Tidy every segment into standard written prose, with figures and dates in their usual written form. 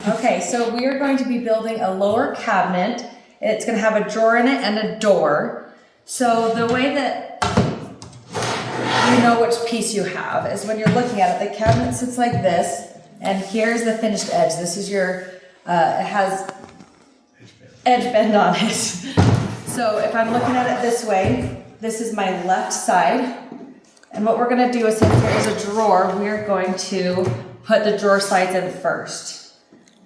Okay, so we are going to be building a lower cabinet. It's going to have a drawer in it and a door. So the way that you know which piece you have is when you're looking at it, the cabinet sits like this, and here's the finished edge. This is your, it has edge bend on it. So if I'm looking at it this way, this is my left side. And what we're gonna do is, since there is a drawer, we are going to put the drawer slides in first.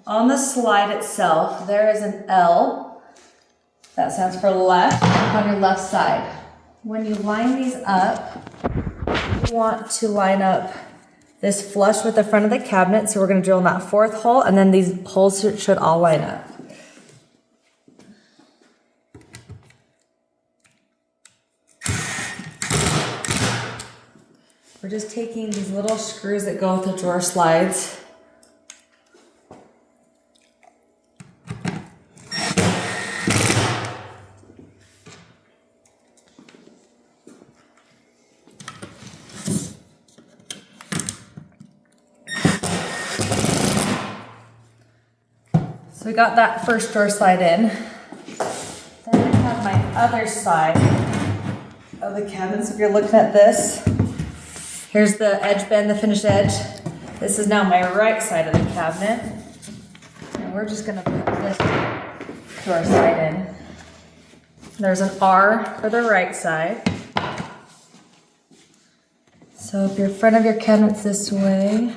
On the slide itself, there is an L. That stands for left, on your left side. When you line these up, you want to line up this flush with the front of the cabinet. So we're gonna drill in that fourth hole, and then these holes should all line up. We're just taking these little screws that go with the drawer slides. So we got that first drawer slide in. Then I have my other side of the cabinet. So if you're looking at this, here's the edge bend, the finished edge. This is now my right side of the cabinet. And we're just gonna put this drawer slide in. There's an R for the right side. So if your front of your cabinet's this way,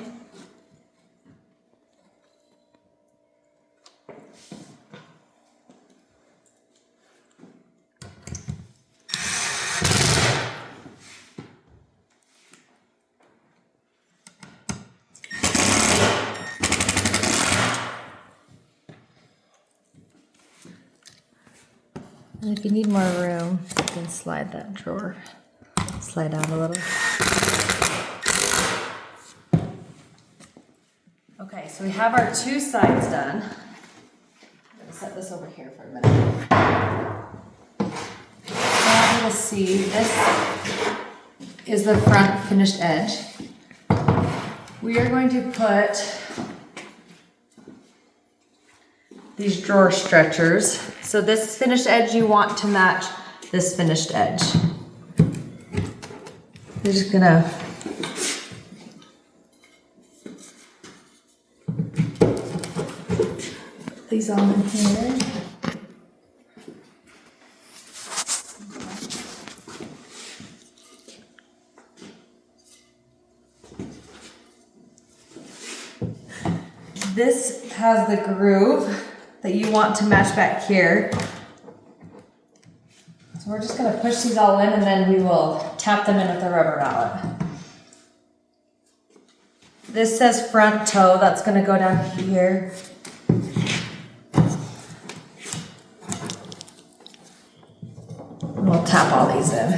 and if you need more room, you can slide that drawer, slide down a little. Okay, so we have our two sides done. I'm gonna set this over here for a minute. I want you to see, this is the front finished edge. We are going to put these drawer stretchers. So this finished edge you want to match this finished edge. We're just gonna put these on in here. This has the groove that you want to match back here. So we're just gonna push these all in, and then we will tap them in with a rubber mallet. This says front toe, that's gonna go down here. And we'll tap all these in.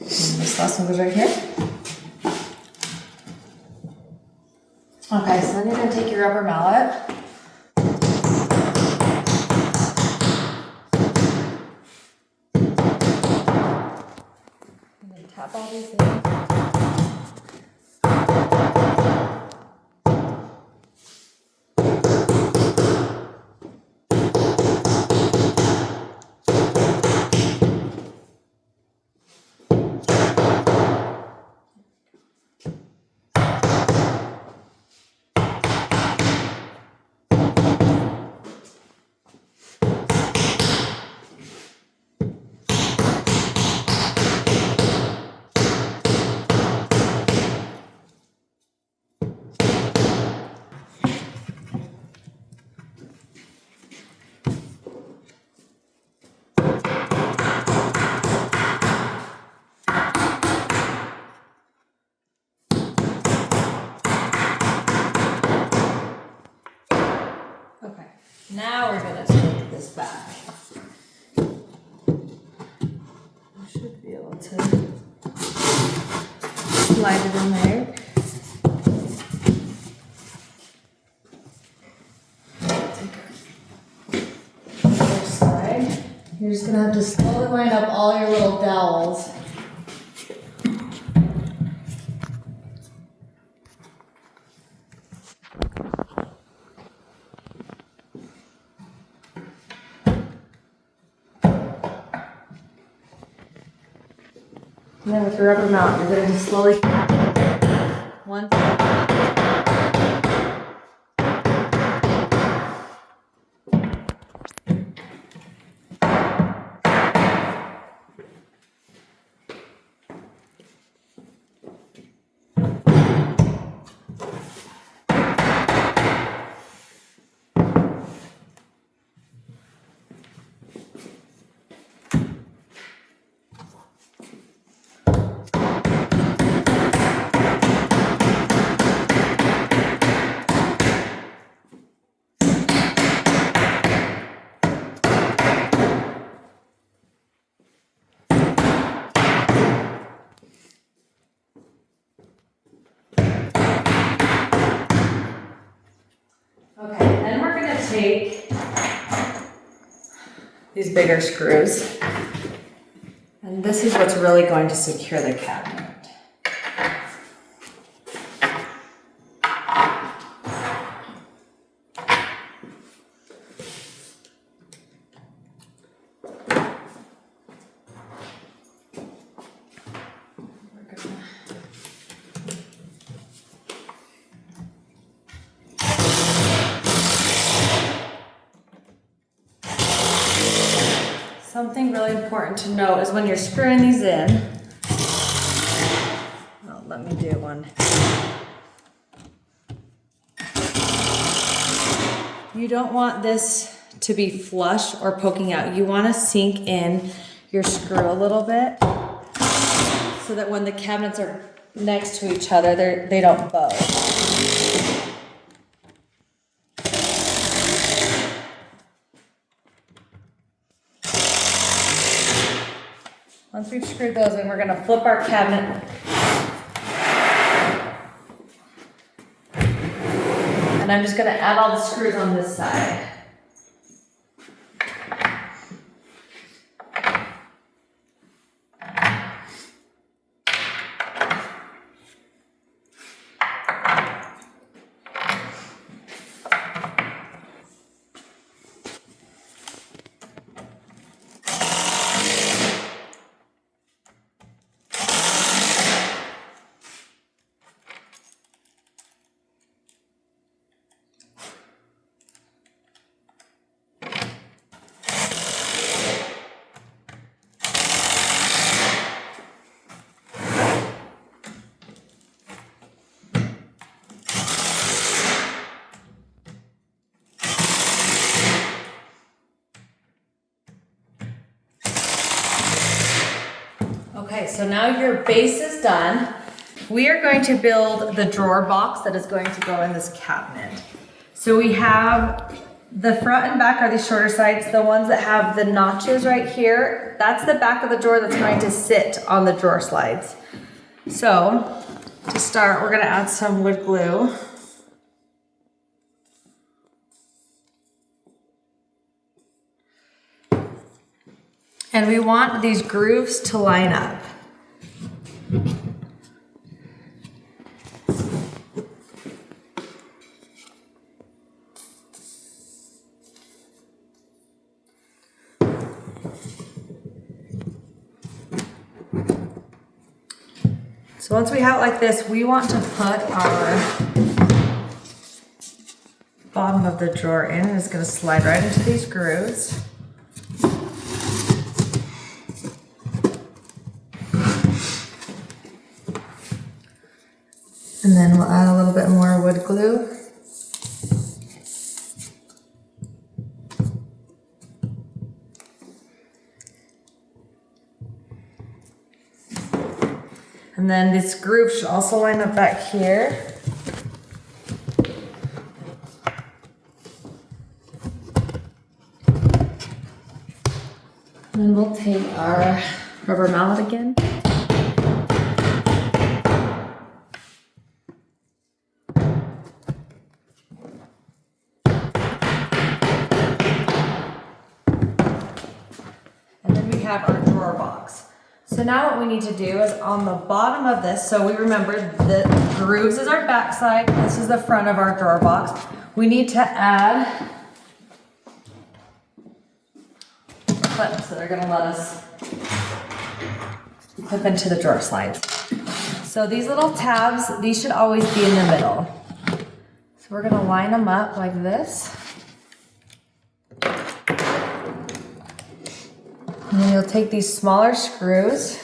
This last one goes right here. Okay, so then you're going to take your rubber mallet. And then tap all these in. Now we're going to take this back. You should be able to slide it in there. Other side. You're just going to have to slowly line up all your little dowels. And then with your rubber mallet, you're going to just slowly one. Okay, then we're going to take these bigger screws, and this is what's really going to secure the cabinet. Something really important to note is when you're screwing these in, well, let me do one. You don't want this to be flush or poking out. You want to sink in your screw a little bit so that when the cabinets are next to each other, they don't bow. Once we've screwed those in, we're going to flip our cabinet. And I'm just going to add all the screws on this side. Okay, so now your base is done. We are going to build the drawer box that is going to go in this cabinet. So we have the front and back are the shorter sides. The ones that have the notches right here, that's the back of the drawer that's going to sit on the drawer slides. So to start, we're going to add some wood glue. And we want these grooves to line up. So once we have it like this, we want to put our bottom of the drawer in, and it's going to slide right into these grooves. And then we'll add a little bit more wood glue. And then this groove should also line up back here. And then we'll take our rubber mallet again. Have our drawer box. So now what we need to do is on the bottom of this, so we remember the grooves is our back side, this is the front of our drawer box. We need to add clips that are going to let us clip into the drawer slides. So these little tabs, these should always be in the middle. So we're gonna line them up like this. And then you'll take these smaller screws.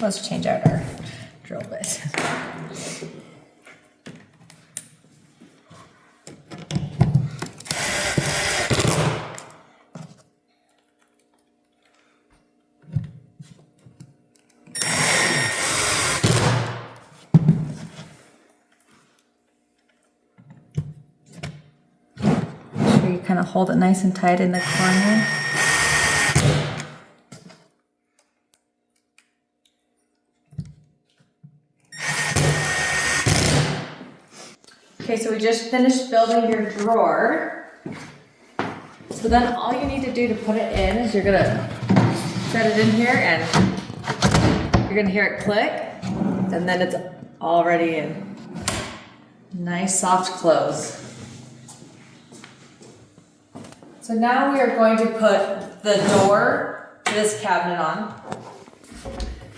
Let's change out our drill bit. Make sure you kind of hold it nice and tight in the corner. Okay, so we just finished building your drawer. So then all you need to do to put it in is you're gonna set it in here and you're gonna hear it click, and then it's already in. Nice soft close. So now we are going to put the door to this cabinet on.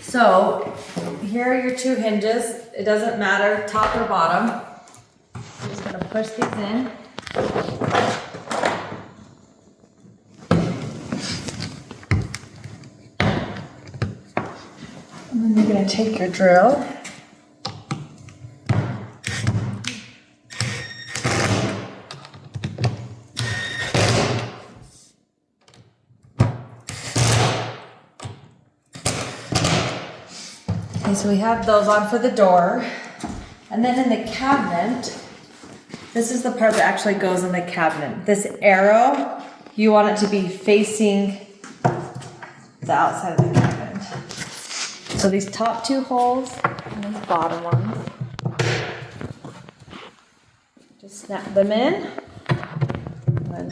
So here are your two hinges. It doesn't matter, top or bottom. I'm just gonna push these in. And then you're gonna take your drill. Okay, so we have those on for the door. And then in the cabinet, this is the part that actually goes in the cabinet. This arrow, you want it to be facing the outside of the cabinet. So these top two holes and these bottom ones, just snap them in. And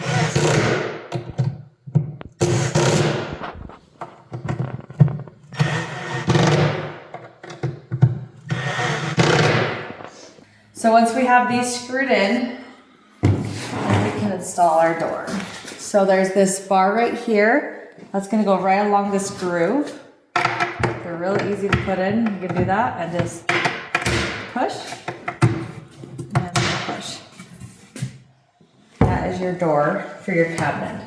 so once we have these screwed in, then we can install our door. So there's this bar right here. That's gonna go right along this groove. They're really easy to put in. You can do that and just push and push. That is your door for your cabinet.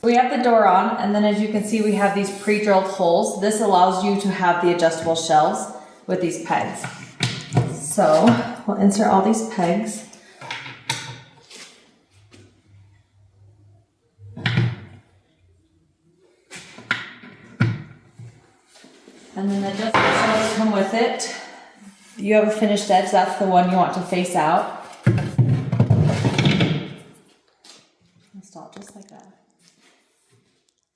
We have the door on, and then as you can see, we have these pre-drilled holes. This allows you to have the adjustable shelves with these pegs. So we'll insert all these pegs. And then the adjustable shelves come with it. You have a finished edge, that's the one you want to face out. Install it just like that.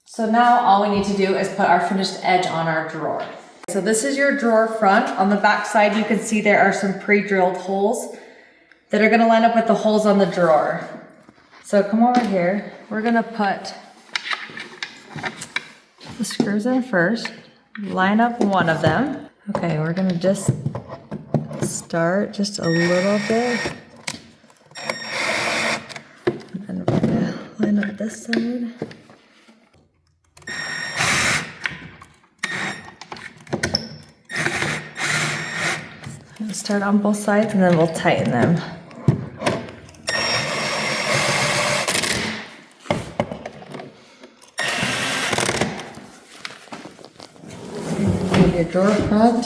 So now all we need to do is put our finished edge on our drawer. So this is your drawer front. On the back side, you can see there are some pre-drilled holes that are gonna line up with the holes on the drawer. So come over here. We're gonna put the screws in first, line up one of them. Okay, we're gonna just start just a little bit. And we're gonna line up this side. Start on both sides and then we'll tighten them. Your drawer front.